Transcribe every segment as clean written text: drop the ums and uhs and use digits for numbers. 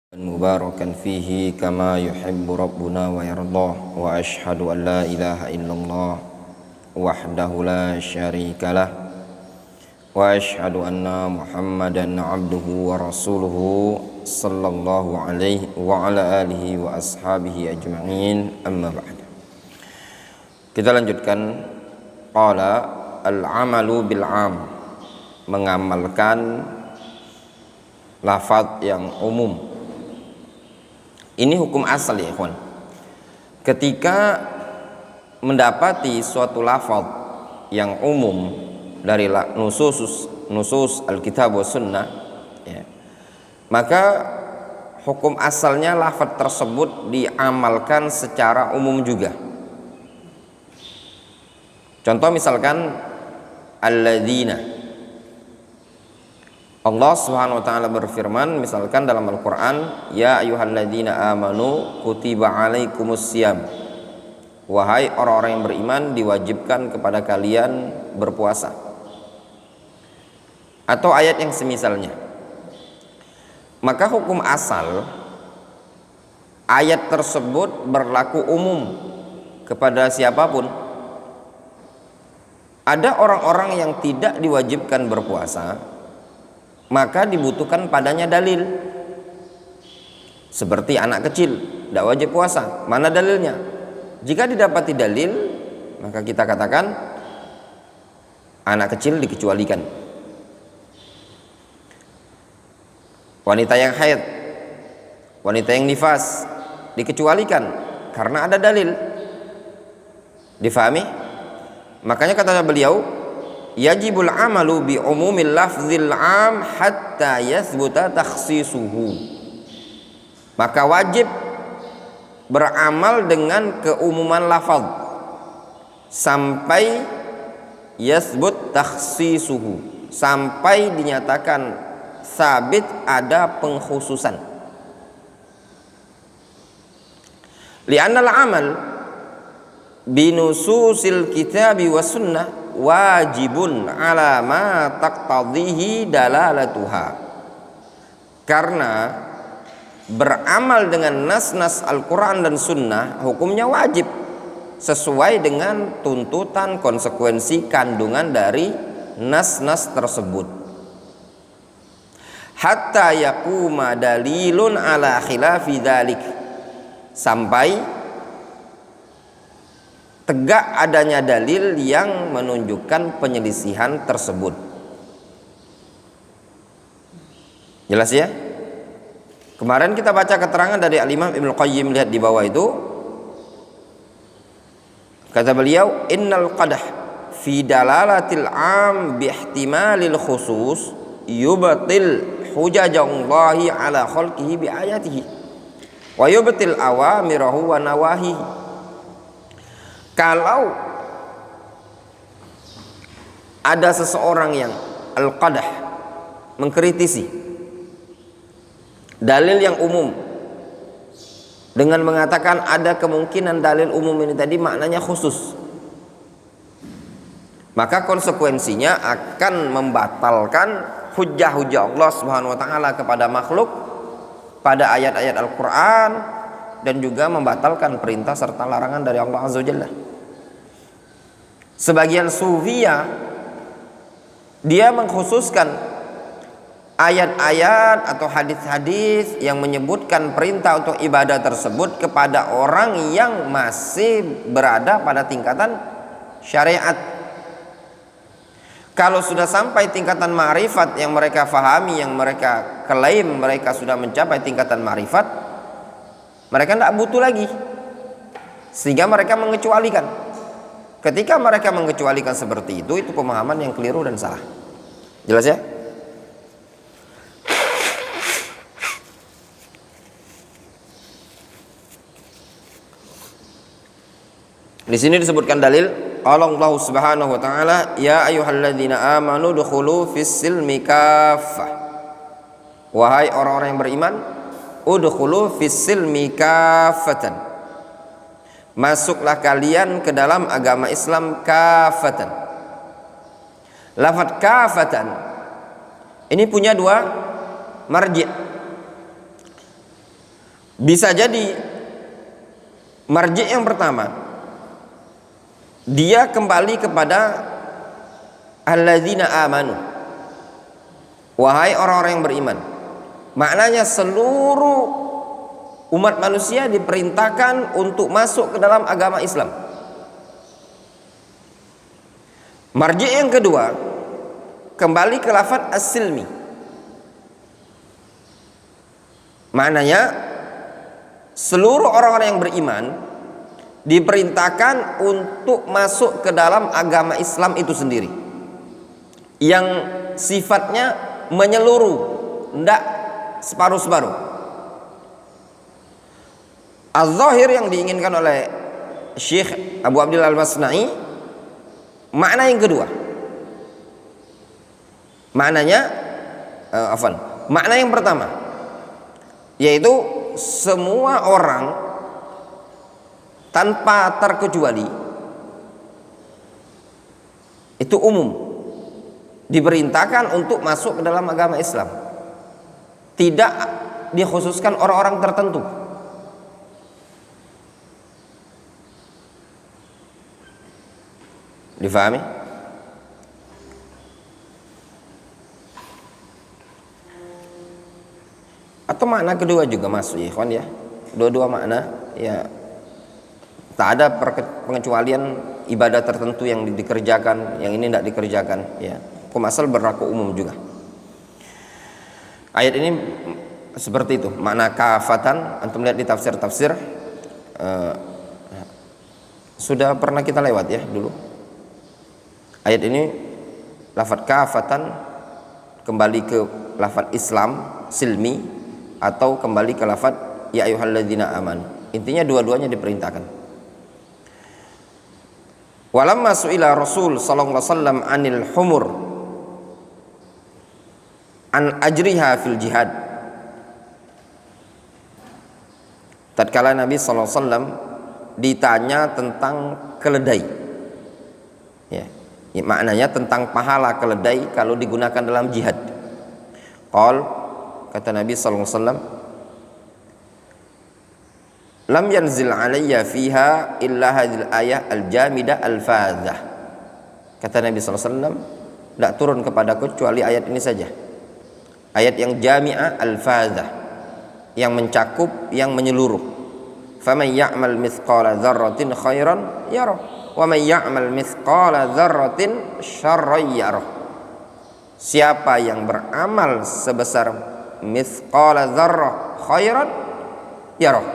مباركا فيه كما يحب ربنا ويرضاه وأشهد أن لا إله إلا الله وحده لا شريك له وأشهد أن محمدا عبده ورسوله صلى الله عليه وعلى آله وأصحابه أجمعين أما بعد. Kita lanjutkan qala al-amalu bil-am, mengamalkan lafaz yang umum. Ini hukum asal ya ikhwan. Ketika mendapati suatu lafaz yang umum dari nusus Alkitab wa Sunnah ya, maka hukum asalnya lafaz tersebut diamalkan secara umum juga. Contoh misalkan alladzina, Allah Subhanahu wa taala berfirman misalkan dalam Al-Qur'an, ya ayyuhalladzina amanu kutiba alaikumusiyam, wahai orang-orang yang beriman diwajibkan kepada kalian berpuasa, atau ayat yang semisalnya. Maka hukum asal ayat tersebut berlaku umum kepada siapapun. Ada orang-orang yang tidak diwajibkan berpuasa, maka dibutuhkan padanya dalil. Seperti anak kecil tidak wajib puasa, mana dalilnya? Jika didapati dalil, maka kita katakan anak kecil dikecualikan. Wanita yang haid, wanita yang nifas dikecualikan karena ada dalil. Difahami? Makanya kata beliau, yajibul amalu bi umumil lafzil am hatta yathbuta takhsisuhu. Maka wajib beramal dengan keumuman lafaz sampai yathbut takhsisuhu, sampai dinyatakan sabit ada pengkhususan. Li'annal amal binususil kitabi was sunnah wajibun ala ma taqtadhihi dalalatuha. Karena beramal dengan nas-nas Al-Quran dan Sunnah hukumnya wajib sesuai dengan tuntutan konsekuensi kandungan dari nas-nas tersebut. Hatta yaquma dalilun ala khilafi dzalik, sampai tegak adanya dalil yang menunjukkan penyelisihan tersebut. Jelas ya? Kemarin kita baca keterangan dari Al-Imam Ibnu Qayyim, lihat di bawah itu. Kata beliau, innal qadah fi dalalatil am bi ihtimalil khusus yubtil hujajallahi ala khalqihi bi ayatihi wa yubtil awamirahu wa nawahihi. Kalau ada seseorang yang al-qadah, mengkritisi dalil yang umum dengan mengatakan ada kemungkinan dalil umum ini tadi maknanya khusus, maka konsekuensinya akan membatalkan hujah-hujah Allah Subhanahu wa taala kepada makhluk pada ayat-ayat Al-Qur'an, dan juga membatalkan perintah serta larangan dari Allah Azza wa Jalla. Sebagian sufiyah dia mengkhususkan ayat-ayat atau hadis-hadis yang menyebutkan perintah untuk ibadah tersebut kepada orang yang masih berada pada tingkatan syariat. Kalau sudah sampai tingkatan ma'rifat yang mereka fahami, yang mereka klaim mereka sudah mencapai tingkatan ma'rifat, mereka tidak butuh lagi, sehingga mereka mengecualikan. Ketika mereka mengecualikan seperti itu pemahaman yang keliru dan salah. Jelas ya? Di sini disebutkan dalil Allah Subhanahu wa taala, ya ayyuhalladzina amanu dukhulu fis silmi kaffah. Wahai orang-orang yang beriman, udkhulu fis silmi kaffatan, masuklah kalian ke dalam agama Islam kafatan. Lafaz kafatan ini punya dua marji'. Bisa jadi marji yang pertama dia kembali kepada alladzina amanu, wahai orang-orang yang beriman. Maknanya seluruh umat manusia diperintahkan untuk masuk ke dalam agama Islam. Marji yang kedua kembali ke lafaz as-silmi. Maknanya seluruh orang-orang yang beriman diperintahkan untuk masuk ke dalam agama Islam itu sendiri, yang sifatnya menyeluruh, tidak separuh-separuh. Az-zahir yang diinginkan oleh Syekh Abu Abdillah Al-Masna'i, makna yang kedua. Makna yang pertama yaitu semua orang tanpa terkecuali itu umum diperintahkan untuk masuk ke dalam agama Islam, tidak dikhususkan orang-orang tertentu. Difahami? Atau makna kedua juga masuk ya kawan ya, dua-dua makna ya, tak ada pengecualian ibadah tertentu yang dikerjakan, yang ini tidak dikerjakan ya, hukum asal berlaku umum juga. Ayat ini seperti itu, makna kafatan. Antum lihat di tafsir-tafsir, sudah pernah kita lewat ya dulu. Ayat ini lafaz kafatan kembali ke lafaz Islam silmi, atau kembali ke lafaz ya ayyuhalladzina amanu. Intinya dua-duanya diperintahkan. Walamma su'ila Rasul sallallahu alaihi wasallam anil humur an ajriha fil jihad. Tatkala Nabi sallallahu alaihi wasallam ditanya tentang keledai, ya, maknanya tentang pahala keledai kalau digunakan dalam jihad. Kata Nabi sallallahu alaihi wasallam, lam yanzil alayya fiha illa hadhil ayah al-jamidah al-fadhah. Kata Nabi sallallahu alaihi wasallam, tidak turun kepadaku kecuali ayat ini saja. Ayat yang jami'ah al-fadhah, yang mencakup, yang menyeluruh. Faman ya'mal mithqala dzarratin khairan yarah, wa man ya'mal mithqala dzarratin syarran yarah. Siapa yang beramal sebesar mithqala dzarrah khairan yarah,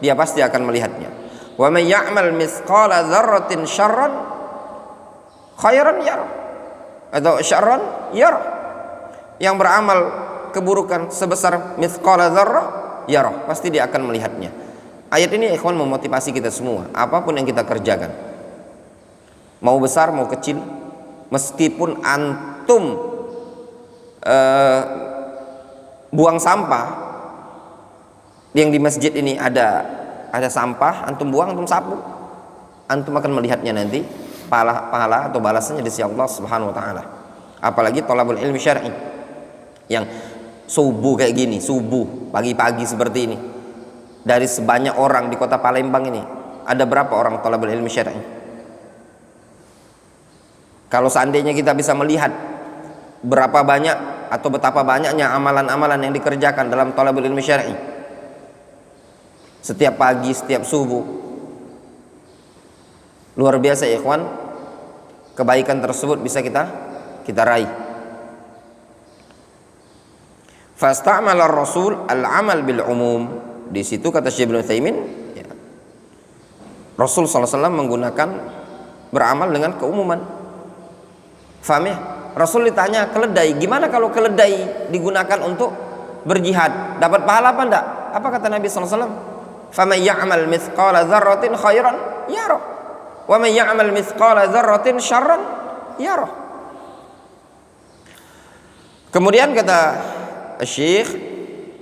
dia pasti akan melihatnya. Wa may ya'mal mithqala dzarratin syarran khairan yarah, atau syarran yarah, yang beramal keburukan sebesar mithqala dzarrah yarah, pasti dia akan melihatnya. Ayat ini ikhwan memotivasi kita semua, apapun yang kita kerjakan, mau besar mau kecil, meskipun antum buang sampah, yang di masjid ini ada sampah, antum buang, antum sapu, antum akan melihatnya nanti pahala atau balasannya di sisi Allah Subhanahu wa taala. Apalagi thalabul ilmi syar'i yang subuh kayak gini, subuh pagi-pagi seperti ini, dari sebanyak orang di kota Palembang ini ada berapa orang thalabul ilmi syar'i? Kalau seandainya kita bisa melihat berapa banyak atau betapa banyaknya amalan-amalan yang dikerjakan dalam thalabul ilmi syar'i setiap pagi, setiap subuh, luar biasa ya ikhwan, kebaikan tersebut bisa kita raih. Fasta'mala Rasul al-amal bil umum. Di situ kata Syekh Ibnu Utsaimin, ya, Rasul sallallahu alaihi wasallam menggunakan beramal dengan keumuman. Faham ya? Rasul ditanya keledai, gimana kalau keledai digunakan untuk berjihad, dapat pahala apa enggak? Apa kata Nabi sallallahu alaihi wasallam? Faman ya'mal mithqala dzarratin khairan yarah, wa man ya'mal mithqala dzarratin syarran yarah. Kemudian kata Syekh,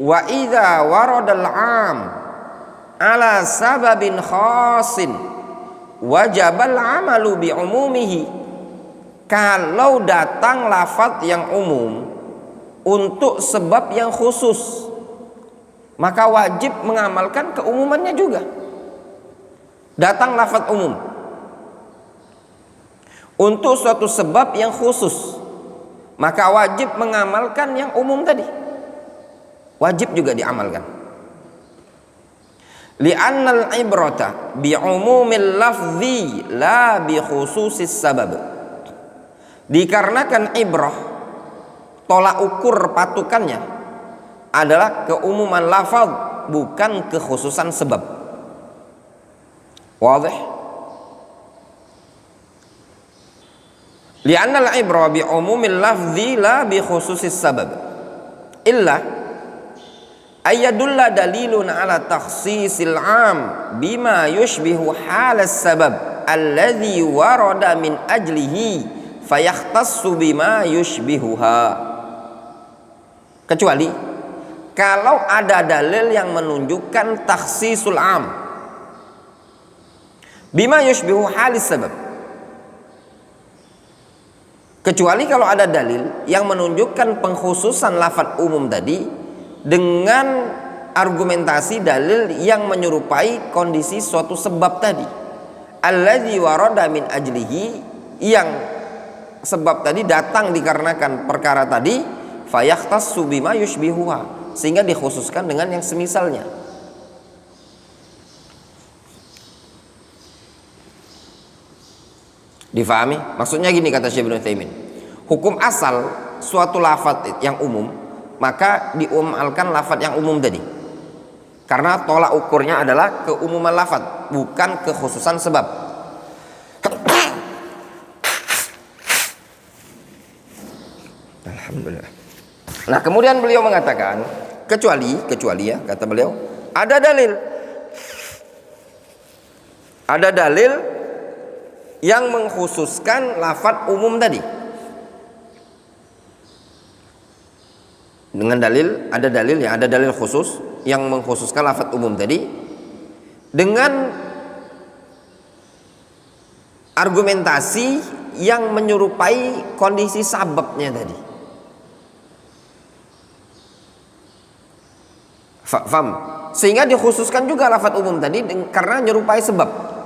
wa idza waradal 'am ala sababin khasin wajabal 'amalu bi umumihi. Kalau datang lafaz yang umum untuk sebab yang khusus, maka wajib mengamalkan keumumannya juga. Datang lafaz umum untuk suatu sebab yang khusus, maka wajib mengamalkan yang umum tadi. Wajib juga diamalkan. Li'annal ibrata bi'umumil lafzi la bi khususis sabab. Dikarenakan ibrah, tolak ukur patukannya adalah keumuman lafaz, bukan kekhususan sebab. Wadih? Li'anna al-ibra bi umumil lafzi la bi khususis sabab illa ayadulla dalilun ala takhsisil am bima yushbihu halas sabab alladhi warada min ajlihi fayakhtassu bima yushbihuha. Kecuali kalau ada dalil yang menunjukkan takhsisul am bima yushbihu halis sabab. Kecuali kalau ada dalil yang menunjukkan pengkhususan lafaz umum tadi dengan argumentasi dalil yang menyerupai kondisi suatu sebab tadi. Alladzi warada min ajlihi, yang sebab tadi datang dikarenakan perkara tadi, fayakhtassu bima yushbihuha, sehingga dikhususkan dengan yang semisalnya. Difahami? Maksudnya gini, kata Syekh Ibnu Utsaimin, hukum asal suatu lafaz yang umum, maka diumalkan lafaz yang umum tadi, karena tolak ukurnya adalah keumuman lafaz, bukan kekhususan sebab. Alhamdulillah. Nah, kemudian beliau mengatakan kecuali ya, kata beliau, ada dalil yang mengkhususkan lafaz umum tadi. Dengan dalil, ada dalil khusus yang mengkhususkan lafaz umum tadi dengan argumentasi yang menyerupai kondisi sababnya tadi. Faham? Sehingga dikhususkan juga lafaz umum tadi karena menyerupai sebab.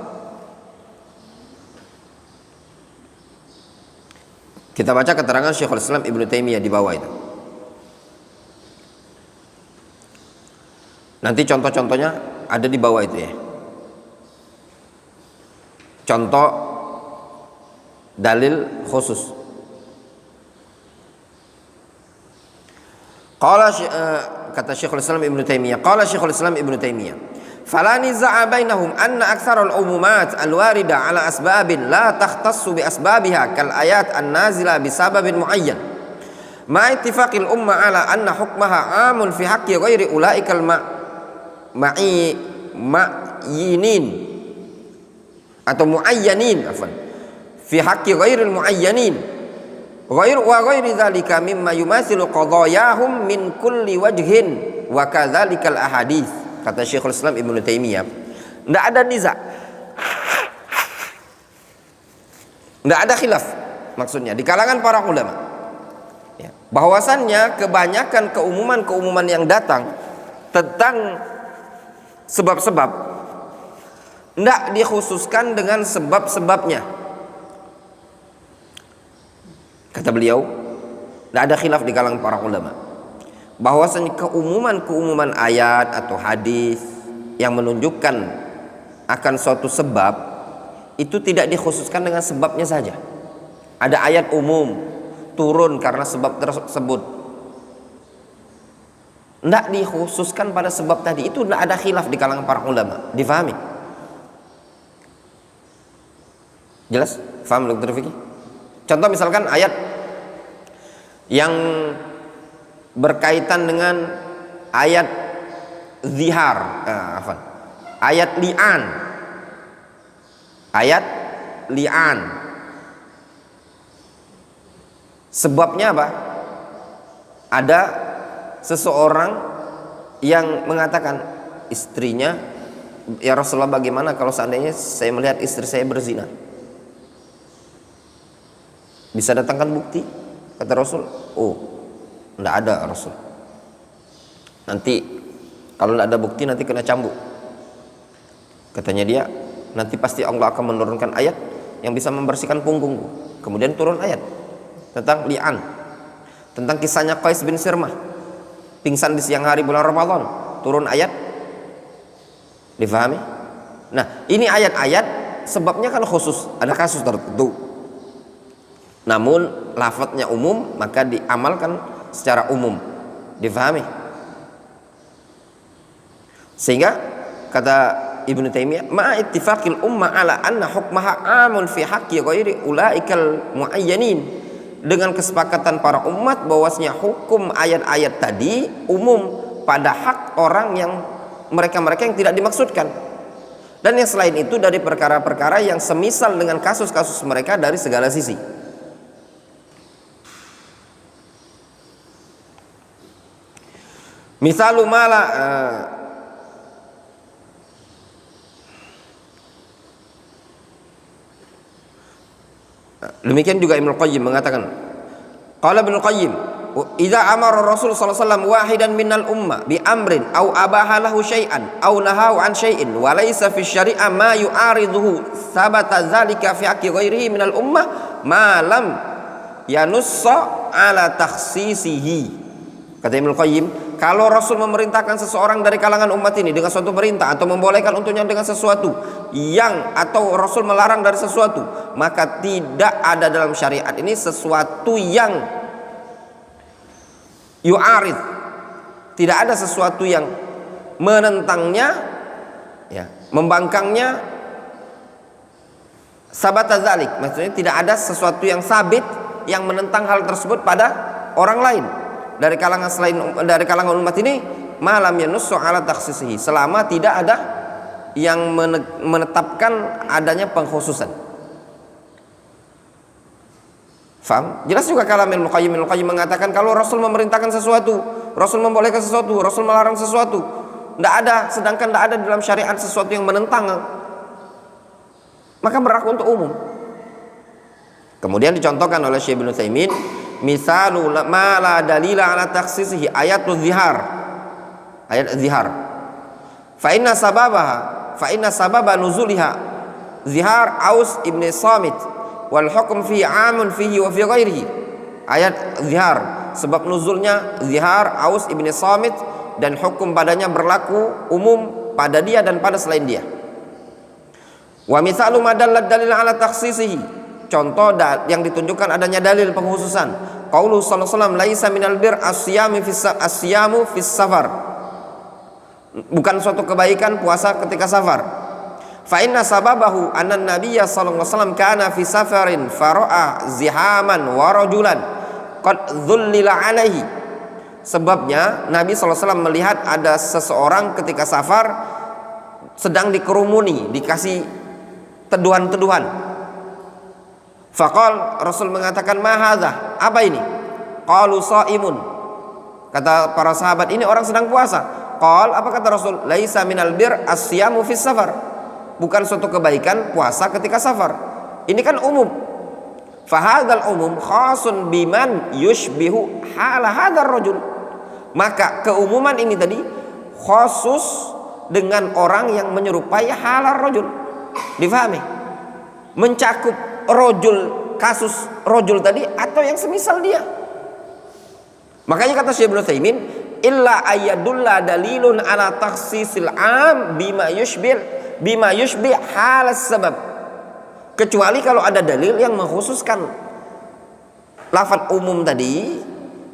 Kita baca keterangan Syekhul Islam Ibnu Taimiyah di bawah itu. Nanti contoh-contohnya ada di bawah itu ya. Contoh dalil khusus. Kata Syekhul Islam Ibnu Taimiyah, qala Syekhul Islam Ibnu Taimiyah, fala niza'a bainahum anna aktsarul umumat alwarida ala asbabin la takhtassu bi asbabiha kal ayat an-nazila bi sababin muayyan ma ittifaqil umma ala anna hukmaha amun fi haqqi ghairi ulaikal ma'yinin atau muayyanin, afwan, fi haqqi ghairil muayyanin ghairi dzalika mimma yumathilu qadayahum min kulli wajhin wa kadzalikal ahadits. Kata Syekhul Islam Ibnu Taimiyah, tidak ada niza, tidak ada khilaf, maksudnya di kalangan para ulama ya, bahwasannya kebanyakan keumuman yang datang tentang sebab-sebab tidak dikhususkan dengan sebab-sebabnya. Kata beliau, tidak ada khilaf di kalangan para ulama bahwasanya keumuman ayat atau hadis yang menunjukkan akan suatu sebab itu tidak dikhususkan dengan sebabnya saja. Ada ayat umum turun karena sebab tersebut, tidak dikhususkan pada sebab tadi, itu tidak ada khilaf di kalangan para ulama. Difahami? Jelas? Faham Dr. Fikri? Contoh misalkan ayat yang berkaitan dengan ayat zihar, ayat li'an. Sebabnya apa? Ada seseorang yang mengatakan istrinya, ya Rasulullah, bagaimana kalau seandainya saya melihat istri saya berzina? Bisa datangkan bukti? Kata Rasul, oh, tidak ada Rasul. Nanti Kalau tidak ada bukti nanti kena cambuk. Katanya dia, nanti pasti Allah akan menurunkan ayat yang bisa membersihkan punggungku. Kemudian turun ayat tentang li'an, tentang kisahnya Qais bin Sirmah pingsan di siang hari bulan Ramadan. Turun ayat, difahami? Nah, ini ayat-ayat sebabnya kan khusus, ada kasus tertentu. Namun lafadznya umum, maka diamalkan secara umum, difahami? Sehingga kata Ibnu Taimiyah, ma ittifaqil ummah ala anna hukmaha amun fi haqqi ghairi ulaikal muayyanin, dengan kesepakatan para umat bahwasanya hukum ayat-ayat tadi umum pada hak orang yang mereka-mereka yang tidak dimaksudkan, dan yang selain itu dari perkara-perkara yang semisal dengan kasus-kasus mereka dari segala sisi. Misalu mala demikian juga Ibnu Qayyim mengatakan, qala Ibnu Qayyim, idza amara Rasul sallallahu alaihi wasallam wahidan minal umma bi amrin aw abaha lahu syai'an aw nahahu an syai'in wa laysa fi syari'ah ma yu'ariduhu sabata dzalika fi haqqi ghairihi minal ummah ma lam yanussa ala takhsisihi. Kata Ibnu Qayyim, kalau Rasul memerintahkan seseorang dari kalangan umat ini dengan suatu perintah atau membolehkan untuknya dengan sesuatu yang, atau Rasul melarang dari sesuatu, maka tidak ada dalam syariat ini sesuatu yang yu'arid, tidak ada sesuatu yang menentangnya, ya, membangkangnya. Sabata dzalik, maksudnya tidak ada sesuatu yang sabit yang menentang hal tersebut pada orang lain dari kalangan umat ini, malam yanussu ala takhsisihi, selama tidak ada yang menetapkan adanya pengkhususan. Faham? Jelas juga kalam Ibnu Qayyim mengatakan kalau Rasul memerintahkan sesuatu, Rasul membolehkan sesuatu, Rasul melarang sesuatu, tidak ada, sedangkan tidak ada dalam syariat sesuatu yang menentang, maka berlaku untuk umum. Kemudian dicontohkan oleh Syekh Ibnu Utsaimin, misalu ma la dalila ala takhsisihi ayatul zihar, ayat zihar. Fa inna sababa nuzuliha zihar Aus ibn Samit wal hukm fi amun fihi wa fi ghairihi. Ayat zihar, sebab nuzulnya zihar Aus ibn Samit dan hukum padanya berlaku umum pada dia dan pada selain dia. Wa mithalu ma dallat dalil ala takhsisihi, contoh yang ditunjukkan adanya dalil pengkhususan, qaulu sallallahu alaihi wasallam laisa minal bir asyamu fis safar, bukan suatu kebaikan puasa ketika safar. Fa inna sababahu anna nabiyya sallallahu alaihi wasallam kana fi safarin fara'a zihaman wa rajulan qad dhullila alaihi, sebabnya Nabi sallallahu alaihi wasallam melihat ada seseorang ketika safar sedang dikerumuni, dikasih teduhan-teduhan. Faqal, Rasul mengatakan, ma hadza, apa ini? Qalu shaimun, kata para sahabat, ini orang sedang puasa. Qal, apa kata Rasul? Laisa minal bir asyamu fis safar, bukan suatu kebaikan puasa ketika safar. Ini kan umum. Fa hadzal umum khasun biman yushbihu hala hadzal rajul, maka keumuman ini tadi khusus dengan orang yang menyerupai halal rajul. Difahami? Mencakup rojul, kasus rojul tadi atau yang semisal dia. Makanya kata Syekh Ibnu Utsaimin, illa ayadulla dalilun ala takhsisil am bima yushbih halas sabab, kecuali kalau ada dalil yang mengkhususkan lafaz umum tadi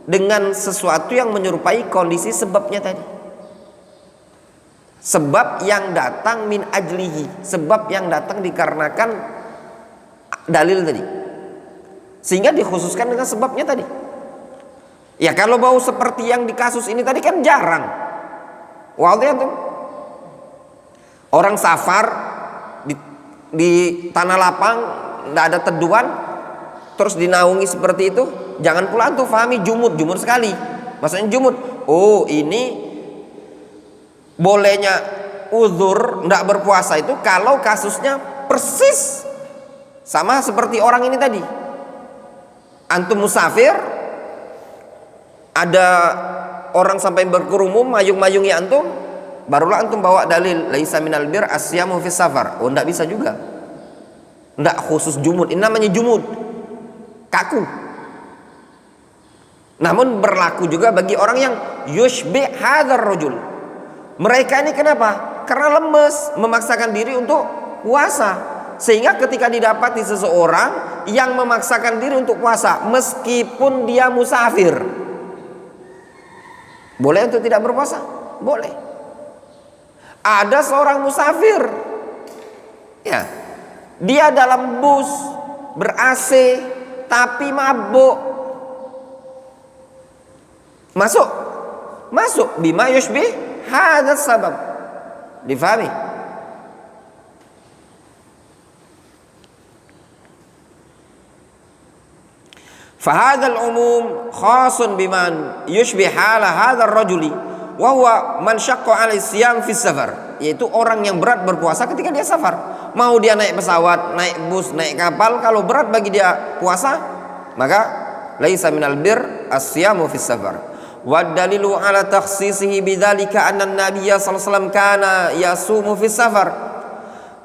dengan sesuatu yang menyerupai kondisi sebabnya tadi, sebab yang datang min ajlihi, sebab yang datang dikarenakan dalil tadi, sehingga dikhususkan dengan sebabnya tadi. Ya kalau bau seperti yang di kasus ini tadi kan jarang. Waktu itu orang safar di tanah lapang, tidak ada teduhan, terus dinaungi seperti itu, jangan pula tuh fahami jumud sekali. Maksudnya jumud, oh ini bolehnya uzur tidak berpuasa itu kalau kasusnya persis sama seperti orang ini tadi. Antum musafir, ada orang sampai berkerumun mayung-mayungi antum, barulah antum bawa dalil laisa minal bir asyamu fis safar. Oh, enggak bisa juga. Enggak khusus jumud. Ini namanya jumud. Kaku. Namun berlaku juga bagi orang yang yushbi hadzal rajul. Mereka ini kenapa? Karena lemes, memaksakan diri untuk puasa. Sehingga ketika didapati seseorang yang memaksakan diri untuk puasa meskipun dia musafir, boleh untuk tidak berpuasa? Boleh. Ada seorang musafir, ya, dia dalam bus ber-AC tapi mabuk. Masuk bima yushbih hadzal sabab. Difahami? Fahadzal umum khasun biman yushbih hala hadzal rajuli wa huwa man syaqqa 'alai siyam fi safar, yaitu orang yang berat berpuasa ketika dia safar. Mau dia naik pesawat, naik bus, naik kapal, kalau berat bagi dia puasa, maka laisa minal bir as-siyamu fi safar. Wa dalilu 'ala takhsisihi bidzalika anna an-nabiyya sallallahu alaihi wasallam kana yasumu fi safar.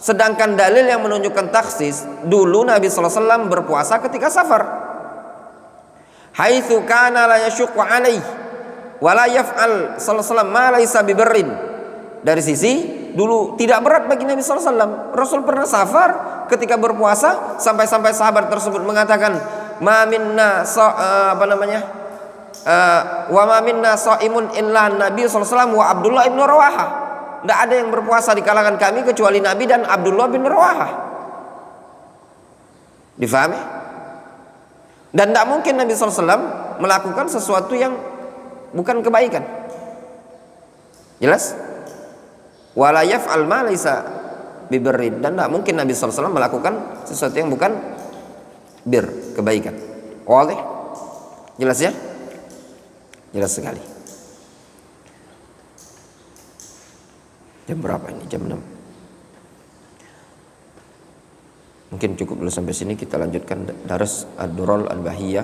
Sedangkan dalil yang menunjukkan taksis, dulu Nabi sallallahu alaihi wasallam berpuasa ketika safar. Haitsu kana la yashuqqu 'alaihi wa la yaf'al sallallahu alaihi wasallam ma laysa bibarrin. Dari sisi dulu tidak berat bagi Nabi sallallahu alaihi wasallam. Rasul pernah safar ketika berpuasa sampai-sampai sahabat tersebut mengatakan, "Ma minna wa ma minna shaimun illa Nabi sallallahu alaihi wasallam wa Abdullah bin Rawahah." Tidak ada yang berpuasa di kalangan kami kecuali Nabi dan Abdullah bin Rawahah. Difahami? Dan tidak mungkin Nabi SAW melakukan sesuatu yang bukan kebaikan. Jelas? Wala yaf'al ma laysa bibirrin. Dan tidak mungkin Nabi SAW melakukan sesuatu yang bukan bir, kebaikan. Walih? Jelas ya? Jelas sekali. Jam berapa ini? Jam 6. Mungkin cukup dulu sampai sini, kita lanjutkan daras ad-durral al-bahiyah